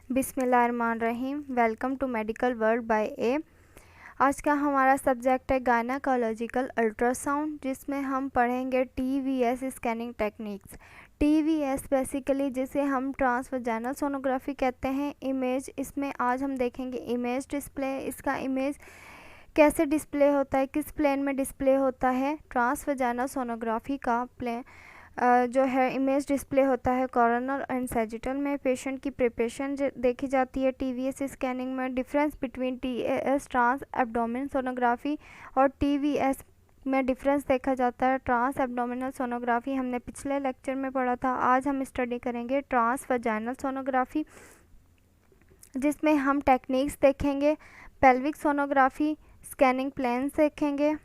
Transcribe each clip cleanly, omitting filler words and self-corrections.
बिस्मिल्लाहिर्रहमानिर्रहीम। Welcome to medical world by A. आज का हमारा सब्जेक्ट है गायनेकोलॉजिकल अल्ट्रासाउंड, जिसमें हम पढ़ेंगे TVS scanning techniques. TVS basically जिसे हम ट्रांसवजाइनल सोनोग्राफी कहते हैं। इमेज इसमें आज हम देखेंगे इमेज डिस्प्ले। इसका इमेज कैसे डिस्प्ले होता है, किस प्लेन में डिस्प्ले होता है। ट्रांसवजाइनल सोनोग्राफी का प्लेन जो है इमेज डिस्प्ले होता है कोरोनल एंड सैजिटल में। पेशेंट की प्रिपरेशन देखी जाती है टीवीएस स्कैनिंग में। Difference between TAS trans abdominal sonography और टीवीएस में डिफरेंस देखा जाता है। ट्रांस एब्डोमिनल सोनोग्राफी हमने पिछले लेक्चर में पढ़ा था। आज हम स्टडी करेंगे ट्रांस वजाइनल सोनोग्राफी, जिसमें हम टेक्निक्स देखेंगे। पेल्विक सोनोग्राफी, स्कैनिंग प्लेन्स देखेंगे।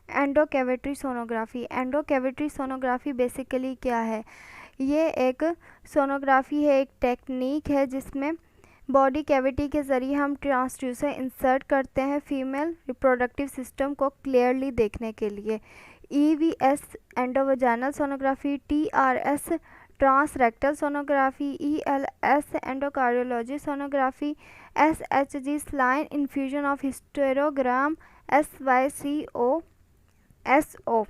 एंडोकैविटी सोनोग्राफी। एंडोकैविटी सोनोग्राफी बेसिकली क्या है? ये एक सोनोग्राफी है, एक टेक्निक है जिसमें बॉडी कैविटी के ज़रिए हम ट्रांसड्यूसर इंसर्ट करते हैं फीमेल रिप्रोडक्टिव सिस्टम को क्लियरली देखने के लिए। EVS endovaginal sonography, TRS trans rectal sonography, ELS endocardiology sonography, SHG saline infusion of hysterogram, SYCO SO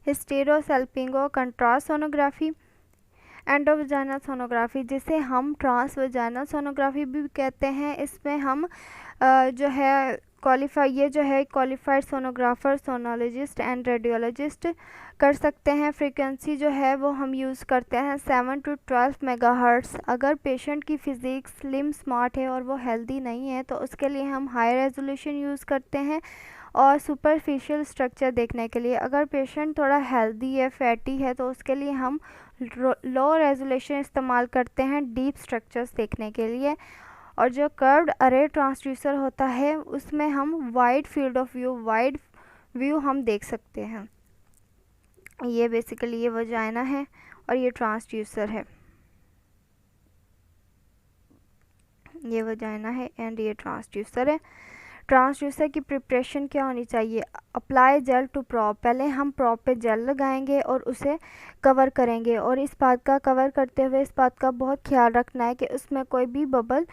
hysterosalpingo contrast sonography. Endovaginal sonography जिसे हम ट्रांसवजाइनल सोनोग्राफी भी कहते हैं। इसमें हम जो है qualified sonographer, sonologist and radiologist कर सकते हैं। फ्रीक्वेंसी जो है वो हम यूज़ करते हैं 7 to 12 मेगाहर्ट्ज़। अगर पेशेंट की फिजिक्स स्लिम स्मार्ट है और वो हेल्दी नहीं है तो उसके लिए हम हाई रेजोल्यूशन यूज़ करते हैं। और सुपरफिशियल स्ट्रक्चर देखने के लिए, अगर पेशेंट थोड़ा हेल्दी है, फैटी है, तो उसके लिए हम लो रेजोल्यूशन इस्तेमाल करते हैं डीप स्ट्रक्चर्स देखने के लिए। और जो कर्व्ड अरे ट्रांसड्यूसर होता है उसमें हम वाइड फील्ड ऑफ व्यू हम देख सकते हैं। ये बेसिकली ये वजाइना है और ये ट्रांसड्यूसर है। ये वजाइना है एंड ये ट्रांसड्यूसर है। ट्रांसड्यूसर की प्रिपरेशन क्या होनी चाहिए? Apply gel to probe. पहले हम प्रॉप पे जेल लगाएंगे और उसे कवर करेंगे। और इस बात का कवर करते हुए इस बात का बहुत ख्याल रखना है कि उसमें कोई भी बबल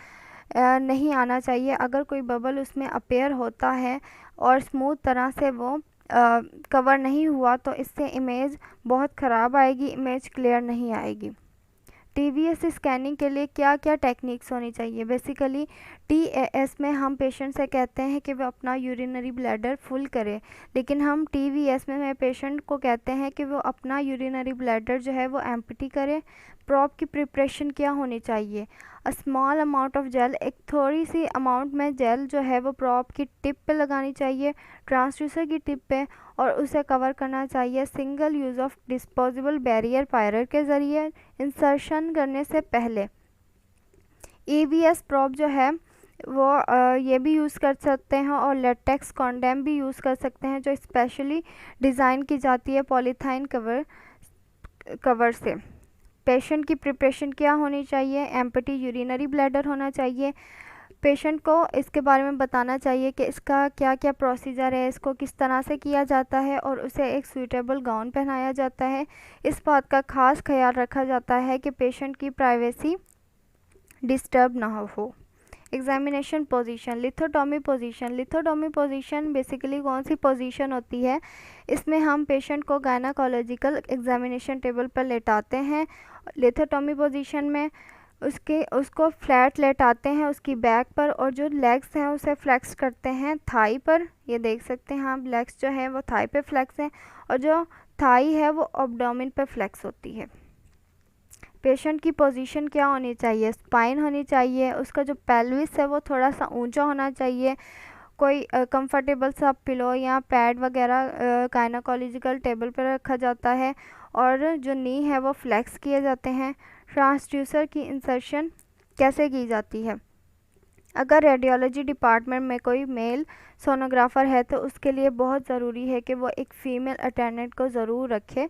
नहीं आना चाहिए। अगर कोई बबल उसमें अपेयर होता है और स्मूथ तरह से वो कवर नहीं हुआ तो इससे इमेज बहुत ख़राब आएगी, इमेज क्लियर नहीं आएगी। टीवीएस स्कैनिंग के लिए क्या क्या टेक्निक्स होनी चाहिए? बेसिकली टीएएस में हम पेशेंट से कहते हैं कि वो अपना यूरिनरी ब्लैडर फुल करे, लेकिन हम टीवीएस में पेशेंट को कहते हैं कि वो अपना यूरिनरी ब्लैडर जो है वो एम्प्टी करे। प्रॉप की प्रिपरेशन क्या होनी चाहिए? A small amount of gel, एक थोड़ी सी अमाउंट में जेल जो है वो प्रॉप की टिप पे लगानी चाहिए, ट्रांसड्यूसर की टिप पे, और उसे कवर करना चाहिए single use of disposable barrier पायरर के ज़रिए इंसर्शन करने से पहले। ईवीएस प्रॉप जो है वो ये भी यूज़ कर सकते हैं और लेटेक्स कॉन्डोम भी यूज़ कर सकते हैं जो स्पेशली डिज़ाइन की जाती है पॉलीथाइन कवर से। पेशेंट की प्रिपरेशन क्या होनी चाहिए? एम्प्टी यूरिनरी ब्लैडर होना चाहिए। पेशेंट को इसके बारे में बताना चाहिए कि इसका क्या क्या प्रोसीजर है, इसको किस तरह से किया जाता है, और उसे एक सूटेबल गाउन पहनाया जाता है। इस बात का खास ख्याल रखा जाता है कि पेशेंट की प्राइवेसी डिस्टर्ब ना हो। Examination position, लिथोटॉमी position. लिथोटॉमी position basically कौन सी पोजीशन होती है? इसमें हम पेशेंट को गायनेकोलॉजिकल एग्जामिनेशन टेबल पर लेटाते हैं। लिथोटॉमी पोजीशन में उसको फ्लैट लेटाते हैं उसकी बैक पर, और जो लेग्स हैं उसे फ्लेक्स करते हैं थाई पर। ये देख सकते हैं आप, लेग्स जो है वो थाई पे फ्लेक्स हैं और जो थाई है वो एब्डोमेन पे फ्लेक्स होती है। पेशेंट की पोजीशन क्या होनी चाहिए? स्पाइन होनी चाहिए। उसका जो पेल्विस है वो थोड़ा सा ऊंचा होना चाहिए। कोई कंफर्टेबल सा पिलो या पैड वगैरह गायनेकोलॉजिकल टेबल पर रखा जाता है, और जो नी है वो फ्लेक्स किए जाते हैं। ट्रांसड्यूसर की इंसर्शन कैसे की जाती है? अगर रेडियोलॉजी डिपार्टमेंट में कोई मेल सोनोग्राफ़र है तो उसके लिए बहुत ज़रूरी है कि वो एक फ़ीमेल अटेंडेंट को ज़रूर रखे,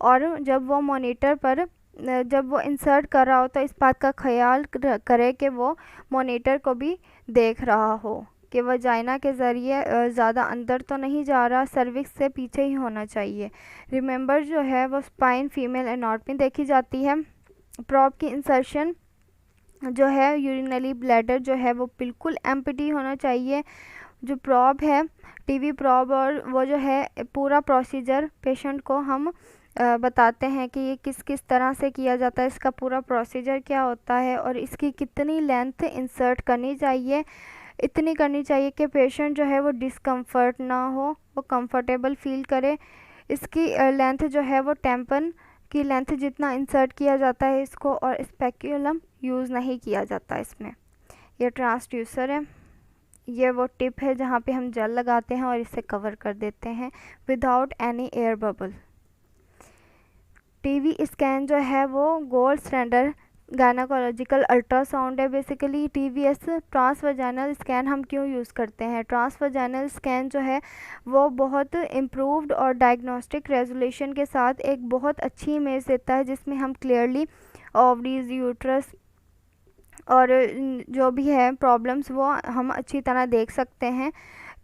और जब वो मॉनिटर पर जब वो इंसर्ट कर रहा हो तो इस बात का ख्याल करे कि वो मॉनिटर को भी देख रहा हो कि वजाइना के ज़रिए ज़्यादा अंदर तो नहीं जा रहा, सर्विक्स से पीछे ही होना चाहिए। रिमेंबर जो है वो स्पाइन फीमेल एनाटॉमी देखी जाती है। प्रॉप की इंसर्शन जो है यूरिनरी ब्लैडर जो है वो बिल्कुल एम्प्टी होना चाहिए। जो प्रॉब है, टीवी प्रॉब, और वो जो है पूरा प्रोसीजर पेशेंट को हम बताते हैं कि ये किस किस तरह से किया जाता है, इसका पूरा प्रोसीजर क्या होता है और इसकी कितनी लेंथ इंसर्ट करनी चाहिए। इतनी करनी चाहिए कि पेशेंट जो है वो डिस्कम्फर्ट ना हो, वो कंफर्टेबल फील करे। इसकी लेंथ जो है वो टेम्पन की लेंथ जितना इंसर्ट किया जाता है इसको, और स्पेक्यूलम यूज़ नहीं किया जाता इसमें। ये ट्रांसड्यूसर है, ये वो टिप है जहाँ पे हम जेल लगाते हैं और इसे कवर कर देते हैं without any air bubble. TV scan जो है वो गोल्ड स्टैंडर्ड गायनाकोलॉजिकल अल्ट्रासाउंड है। बेसिकली टीवीएस ट्रांसवजाइनल स्कैन हम क्यों यूज़ करते हैं? ट्रांसवजाइनल स्कैन जो है वो बहुत इम्प्रूव्ड और डायग्नोस्टिक रेजोल्यूशन के साथ एक बहुत अच्छी इमेज देता है, जिसमें हम क्लियरली ओवरीज, यूट्रस और जो भी है प्रॉब्लम्स वो हम अच्छी तरह देख सकते हैं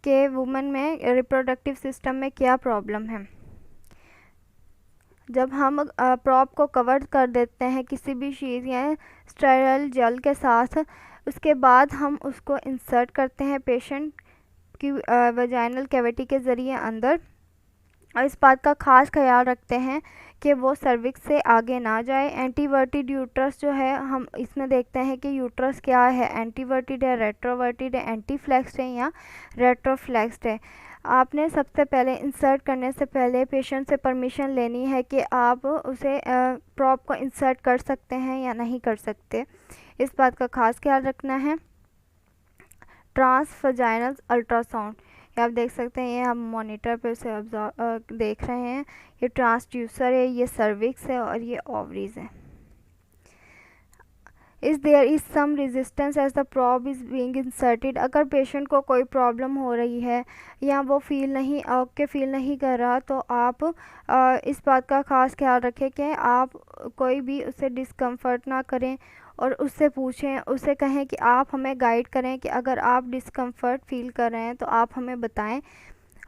कि वुमेन में रिप्रोडक्टिव सिस्टम में क्या प्रॉब्लम है। जब हम प्रॉप को कवर कर देते हैं किसी भी चीज़ या स्टेराइल जेल के साथ, उसके बाद हम उसको इंसर्ट करते हैं पेशेंट की वजाइनल कैविटी के ज़रिए अंदर, और इस बात का ख़ास ख्याल रखते हैं कि वो सर्विक्स से आगे ना जाए। एंटीवर्टिड यूट्रस जो है हम इसमें देखते हैं कि यूट्रस क्या है, एंटीवर्टिड है, रेट्रोवर्टिड है, एंटीफ्लेक्स्ड है या रेट्रोफ्लेक्स्ड है। आपने सबसे पहले इंसर्ट करने से पहले पेशेंट से परमिशन लेनी है कि आप उसे प्रॉप को इंसर्ट कर सकते हैं या नहीं कर सकते, इस बात का खास ख्याल रखना है। ट्रांसवजाइनल अल्ट्रासाउंड, ये आप देख सकते हैं, ये हम मॉनिटर पे उसे देख रहे हैं। ये ट्रांसड्यूसर है, ये सर्विक्स है और ये ओवरीज है। Is there is some resistance as the probe is being inserted, अगर पेशेंट को कोई प्रॉब्लम हो रही है या वो फील नहीं कर रहा, तो आप इस बात का ख़ास ख्याल रखें कि आप कोई भी उसे डिस्कम्फर्ट ना करें और उससे पूछें, उसे कहें कि आप हमें गाइड करें कि अगर आप डिस्कम्फर्ट फील कर रहे हैं तो आप हमें बताएं।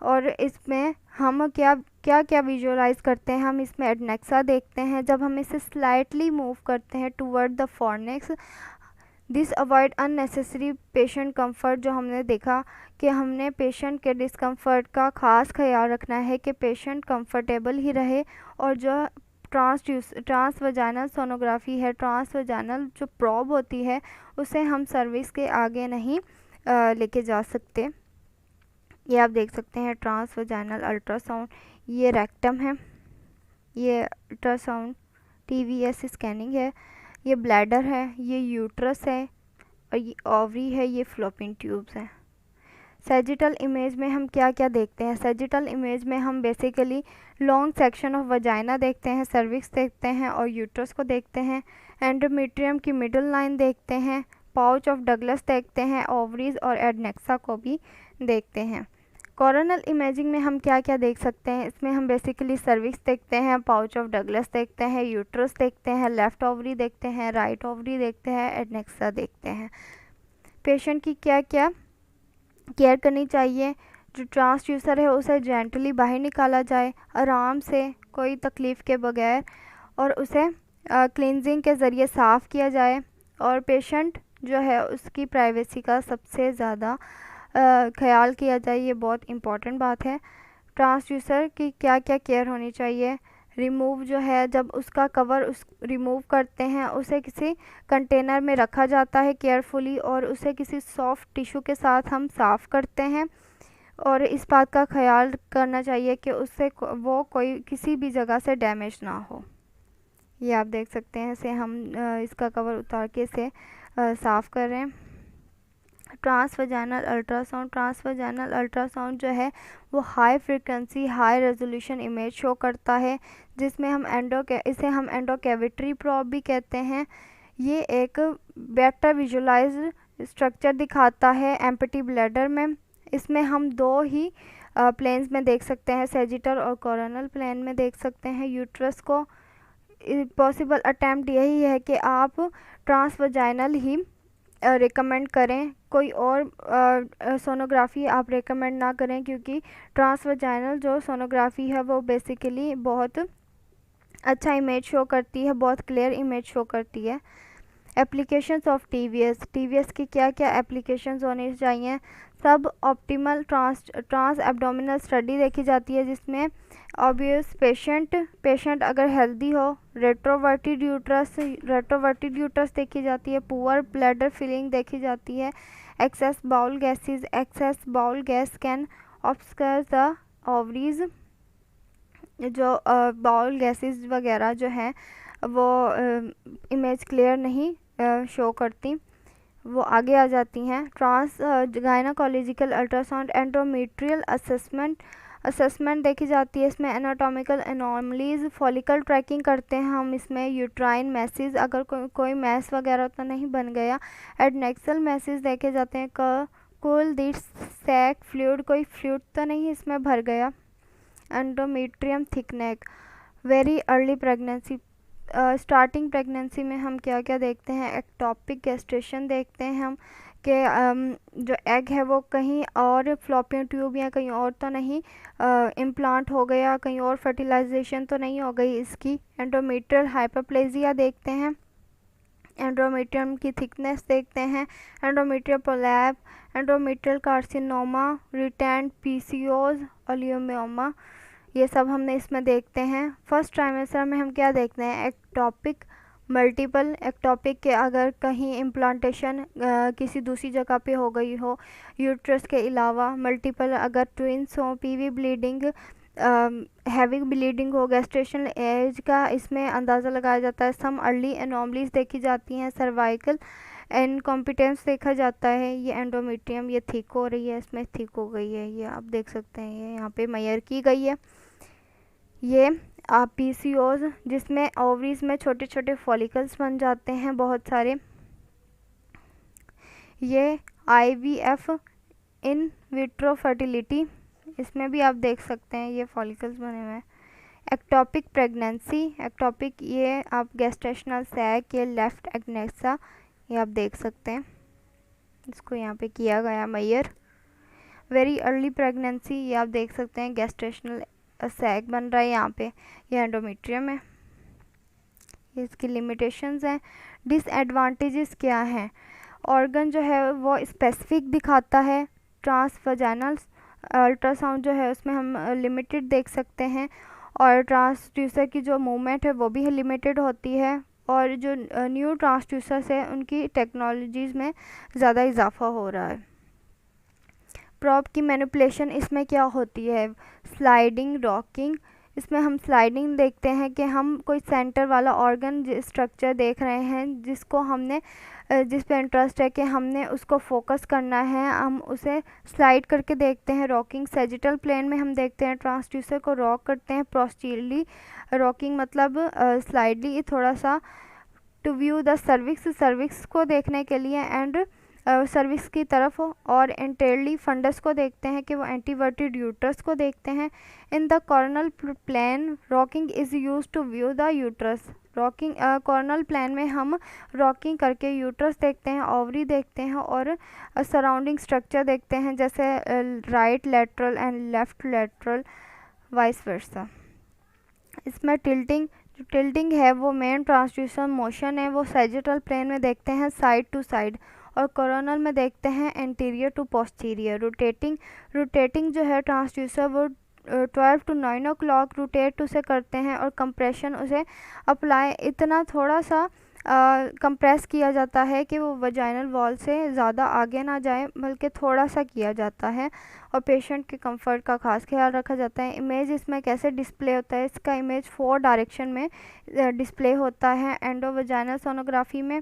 और इसमें हम क्या क्या क्या विजुअलाइज करते हैं, हम इसमें एडनेक्सा देखते हैं। जब हम इसे स्लाइटली मूव करते हैं toward the fornix, this avoid unnecessary patient comfort. जो हमने देखा कि हमने पेशेंट के डिस्कम्फर्ट का ख़ास ख्याल रखना है कि पेशेंट कंफर्टेबल ही रहे। और जो ट्रांसवजाइनल सोनोग्राफी है, ट्रांसवजाइनल जो प्रॉब होती है, उसे हम सर्विस के आगे नहीं लेके जा सकते। ये आप देख सकते हैं ट्रांसवजाइनल अल्ट्रासाउंड, ये रेक्टम है, ये अल्ट्रासाउंड टीवीएस स्कैनिंग है, ये ब्लैडर है, ये यूट्रस है और ये ओवरी है, ये फ्लोपिंग ट्यूब्स हैं। सैजिटल इमेज में हम क्या क्या देखते हैं? सैजिटल इमेज में हम basically long section of vagina देखते हैं, सर्विक्स देखते हैं और यूट्रस को देखते हैं। एंडोमेट्रियम की मिडल लाइन देखते हैं, पाउच ऑफ डगलस देखते हैं, ओवरीज और एडनेक्सा को भी देखते हैं। कोरोनल इमेजिंग में हम क्या क्या देख सकते हैं? इसमें हम बेसिकली सर्विक्स देखते हैं, पाउच ऑफ डगलस देखते हैं, यूट्रस देखते हैं, लेफ़्ट ओवरी देखते हैं, राइट ओवरी देखते हैं, एडनेक्सा देखते हैं। पेशेंट की क्या क्या केयर करनी चाहिए? जो ट्रांसड्यूसर है उसे जेंटली बाहर निकाला जाए, आराम से, कोई तकलीफ़ के बगैर, और उसे क्लींजिंग के ज़रिए साफ़ किया जाए। और पेशेंट जो है उसकी प्राइवेसी का सबसे ज़्यादा ख्याल किया जाए, ये बहुत इम्पॉर्टेंट बात है। ट्रांसड्यूसर की क्या क्या केयर होनी चाहिए? रिमूव जो है, जब उसका कवर उस रिमूव करते हैं उसे किसी कंटेनर में रखा जाता है केयरफुली, और उसे किसी सॉफ्ट टिश्यू के साथ हम साफ़ करते हैं। और इस बात का ख्याल करना चाहिए कि उससे वो कोई किसी भी जगह से डैमेज ना हो। ये आप देख सकते हैं, इसे हम इसका कवर उतार के इसे साफ़ कर रहे हैं। ट्रांसवजाइनल अल्ट्रासाउंड जो है वो high frequency high resolution image show करता है, जिसमें हम इसे हम एंडोकैविटरी प्रॉब भी कहते हैं। ये एक बेटर विजुअलाइज्ड स्ट्रक्चर दिखाता है एम्प्टी ब्लैडर में। इसमें हम दो ही प्लेन्स में देख सकते हैं, सैजिटल और कोरोनल प्लेन में देख सकते हैं यूट्रस को। पॉसिबल अटैम्प्ट यही है कि आप ट्रांसवजाइनल ही रिकमेंड करें, कोई और सोनोग्राफ़ी आप रिकमेंड ना करें, क्योंकि ट्रांसवजाइनल जो सोनोग्राफ़ी है वो बेसिकली बहुत अच्छा इमेज शो करती है, बहुत क्लियर इमेज शो करती है। एप्लीकेशंस ऑफ टीवीएस की क्या क्या एप्लीकेशंस होनी चाहिए। सब ऑप्टिमल ट्रांस एब्डोमिनल स्टडी देखी जाती है, जिसमें ऑब्वियस पेशेंट अगर हेल्दी हो। रेट्रोवर्टेड यूट्रस देखी जाती है। पुअर ब्लैडर फीलिंग देखी जाती है। Excess bowel gas can obscure the ovaries, जो बाउल गैसेस वगैरह जो हैं वो इमेज क्लियर नहीं शो करती, वो आगे आ जाती हैं। Trans gynaecological ultrasound endometrial assessment देखी जाती है। इसमें एनाटॉमिकल एनॉमलीज, फॉलिकल ट्रैकिंग करते हैं हम इसमें। यूट्राइन मैसेज, अगर कोई मैस वगैरह तो नहीं बन गया। एडनेक्सल मैसेज देखे जाते हैं। कुल दिट सैक फ्लूइड, कोई फ्लूइड तो नहीं इसमें भर गया। Endometrium thickness. Very early pregnancy, starting pregnancy में हम क्या क्या देखते हैं। एक्टोपिक गेस्टेशन देखते हैं हम कि जो एग है वो कहीं और फ्लोपियन ट्यूब या कहीं और तो नहीं इम्प्लांट हो गया, कहीं और फर्टिलाइजेशन तो नहीं हो गई इसकी। एंडोमेट्रियल हाइपरप्लेजिया देखते हैं। एंडोमेट्रियम की थिकनेस देखते हैं। Endometrial पोलैप, endometrial carcinoma, retained PCOS, ओलियोमियोमा, ये सब हमने इसमें देखते हैं। फर्स्ट ट्राइमेस्टर में हम क्या देखते हैं। एक्टोपिक मल्टीपल, एक्टोपिक के अगर कहीं इम्प्लांटेशन किसी दूसरी जगह पे हो गई हो यूट्रस के अलावा। मल्टीपल अगर ट्विंस हो। पीवी ब्लीडिंग, हैवी ब्लीडिंग हो। गेस्टेशनल एज का इसमें अंदाज़ा लगाया जाता है। सम अर्ली एनोमलीज देखी जाती हैं। सर्वाइकल इनकॉम्पिटेंस देखा जाता है। ये एंडोमेट्रियम ये थिक हो रही है, इसमें थिक हो गई है, ये आप देख सकते हैं, ये यहाँ पे मेजर की गई है। ये पीसीओज, जिसमें ओवरीज में छोटे छोटे फॉलिकल्स बन जाते हैं बहुत सारे। ये आईवीएफ, इन विट्रो फर्टिलिटी, इसमें भी आप देख सकते हैं ये फॉलिकल्स बने हुए हैं। एक्टोपिक प्रेगनेंसी, एक्टोपिक ये आप गेस्टेशनल सैक, ये लेफ्ट एग्नेक्सा, ये आप देख सकते हैं, इसको यहाँ पे किया गया मेजर। वेरी अर्ली प्रेगनेंसी, ये आप देख सकते हैं गेस्टेशनल सैक बन रहा है यहाँ पे, ये एंडोमेट्रियम है। ये इसकी लिमिटेशंस हैं। डिसएडवांटेजेस क्या हैं। ऑर्गन जो है वो स्पेसिफिक दिखाता है। ट्रांसवजाइनल अल्ट्रासाउंड जो है उसमें हम लिमिटेड देख सकते हैं, और ट्रांसड्यूसर की जो मूवमेंट है वो भी लिमिटेड होती है। और जो न्यू ट्रांसड्यूसर्स है उनकी टेक्नोलॉजीज़ में ज़्यादा इजाफा हो रहा है। प्रॉप की मैनिपुलेशन इसमें क्या होती है। स्लाइडिंग, रॉकिंग, इसमें हम स्लाइडिंग देखते हैं कि हम कोई सेंटर वाला ऑर्गन स्ट्रक्चर देख रहे हैं जिसको हमने जिस पे इंटरेस्ट है कि हमने उसको फोकस करना है, हम उसे स्लाइड करके देखते हैं। रॉकिंग, सैजिटल प्लेन में हम देखते हैं ट्रांसड्यूसर को रॉक करते हैं। पोस्टीरियरली रॉकिंग मतलब स्लाइडली थोड़ा सा टू व्यू द सर्विक्स को देखने के लिए एंड सर्विक्स की तरफ, और एंटेरली फंडस को देखते हैं कि वो एंटीवर्टेड यूट्रस को देखते हैं। In the coronal plane rocking is use to view the uterus. Rocking coronal plane में हम रॉकिंग करके यूट्रस देखते हैं, ओवरी देखते हैं और सराउंडिंग स्ट्रक्चर देखते हैं, जैसे right lateral and left lateral, vice versa. इसमें टिल्टिंग है वो मेन ट्रांसड्यूसर मोशन है, वो सैजिटल प्लेन में देखते हैं साइड टू साइड, और कोरोनल में देखते हैं एंटीरियर टू पोस्टीरियर। रोटेटिंग जो है ट्रांसड्यूसर वो 12 to 9 o'clock रोटेट उसे करते हैं, और कंप्रेशन उसे अप्लाई इतना थोड़ा सा कंप्रेस किया जाता है कि वो वजाइनल वॉल से ज़्यादा आगे ना जाए, बल्कि थोड़ा सा किया जाता है, और पेशेंट के कंफर्ट का खास ख्याल रखा जाता है। इमेज इसमें कैसे डिस्प्ले होता है, इसका इमेज 4 डायरेक्शन में डिस्प्ले होता है। एंडो वजाइनल सोनोग्राफी में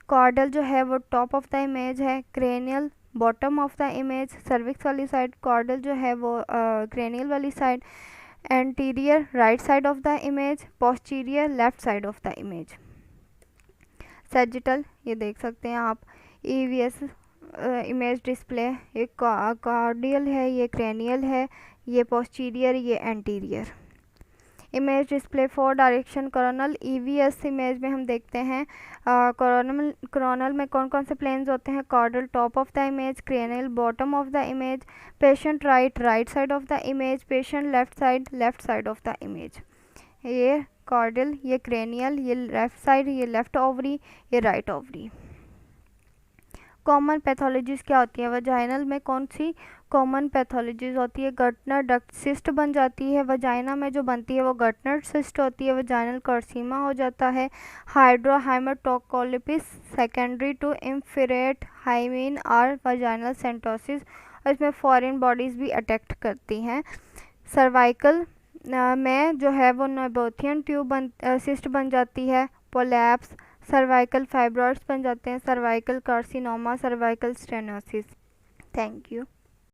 कॉर्डल जो है वो टॉप ऑफ द इमेज है, cranial bottom of the image, cervix वाली साइड, कॉर्डल जो है वो क्रेनियल वाली side, anterior right side of the image, posterior left side of the image. Sagittal ये देख सकते हैं आप, ईवीएस इमेज डिस्प्ले, ये कॉर्डियल है, ये क्रेनियल है, ये पोस्टीरियर, ये anterior. Image display 4 direction coronal, EVS image में हम देखते हैं कोरोनल में कौन कौन से प्लेन्स होते हैं। Caudal top of the image, cranial bottom of the image, patient right side of the image, patient left side of the image. ये कॉर्डियल, ये क्रेनियल, ये लेफ़्ट साइड, ये लेफ़्ट ओवरी, ये राइट ओवरी। कॉमन पैथोलॉजीज़ क्या होती हैं? Vaginal में कौन सी कॉमन पैथोलॉजीज़ होती है? गटनर डक्ट सिस्ट बन जाती है वजाइना में, जो बनती है वो गटनर सिस्ट होती है, वजाइनल कार्सिमा हो जाता है। हाइड्रोहाइमेटोकोलिपिस सेकेंडरी टू इन्फिरेट हाइमीन और वजाइनल सेंटोसिस, और इसमें फॉरेन बॉडीज़ भी अटैक्ट करती हैं। सर्वाइकल में जो है वो नोबोथियन ट्यूब सिस्ट बन जाती है। पोलैप्स, सर्वाइकल फाइब्रॉइड्स बन जाते हैं, cervical carcinoma, cervical stenosis. Thank you.